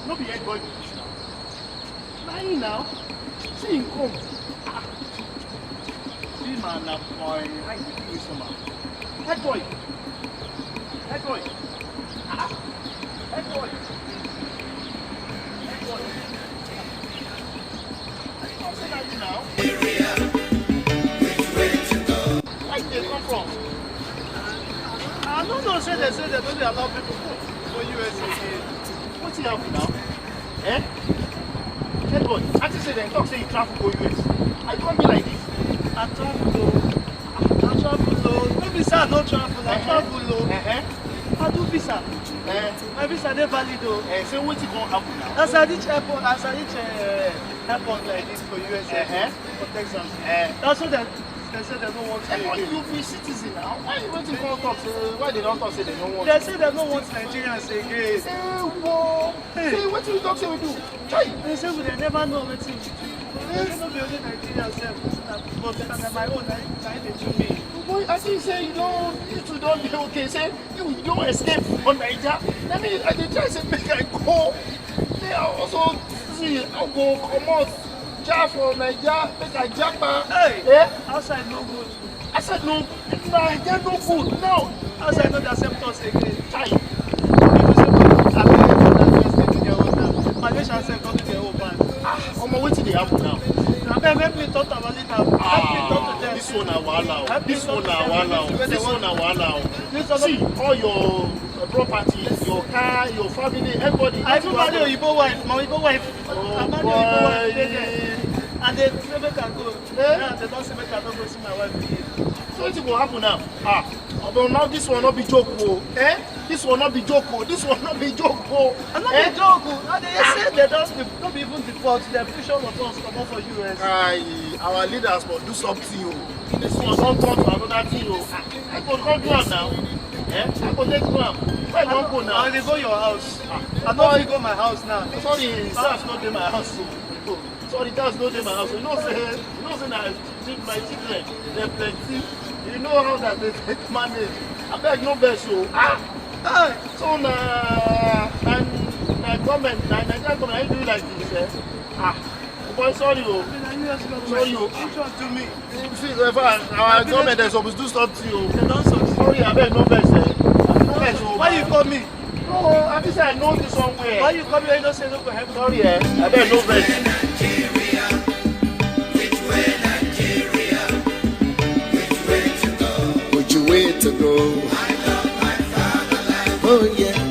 No be head boy be this now. Lying now. See him come. See man, na boy. I give you some man. Head boy. Head boy. Head boy. Head boy. Don't say that now. Where they come from? I don't know. Say they don't allow people go USA. What's he happen now? Eh? Head boy. I just say they talk say you travel go US. I can't be like this. I travel though. No visa, no travel. I travel though. I do visa. My visa they valid though. So what's it gonna happen now? As I reach airport, airport like this for USA, for Texas. That's what they say they don't want to. You be citizen now. Why you waiting for talk? Why they don't talk? Say they don't want. They say they don't want Nigerians again. Say what? Say what you talk? Say we do. Try. They say we never know what to do. They don't be only Nigerians, but my own. They do me. Boy, I see say you two don't be okay. Say you don't escape on Nigeria. I mean, I did try to make I go. They are also see I go come out. For Nigeria, make a jumper. Hey, yeah? Outside no good. I said no, Nigeria no good. No, outside not accept us again. Try. People say, Malaysia said come to their own man. I'm waiting to happen now. Help me talk about it now. Help me talk to them. This one I will allow. This one I will allow. This one I will allow. See, all your property, your car, your family, everybody. I even marry your Igbo wife. My Igbo wife. I marry your Igbo wife. And they say make I go. Yeah, they don't say make I don't go see my wife again. So what will happen now? But now this will not be joke. This will not be joke. This will not be joke. I'm not a joke. And they say they don't even deport. Their future was us come out for US. Our leaders will do something. This one don't turn to another thing. I could come down now. I could take one. Where don't go now? I will go your house. I don't go my house now. Sorry, that's not in my house. Sorry, that's not in my house. You know, say my children, they're plenty. You know how that they manage. I beg no best so. So na government, Nigerian government, I do like this. Boy, sorry, sorry, to me. Our government is supposed to do something. They don't succeed. Sorry, I beg no best. Why you call me? No, I just said I know this somewhere. Why you call me? I don't say no for help. Sorry, I beg no best. Way to go. I love my fatherland. Oh yeah.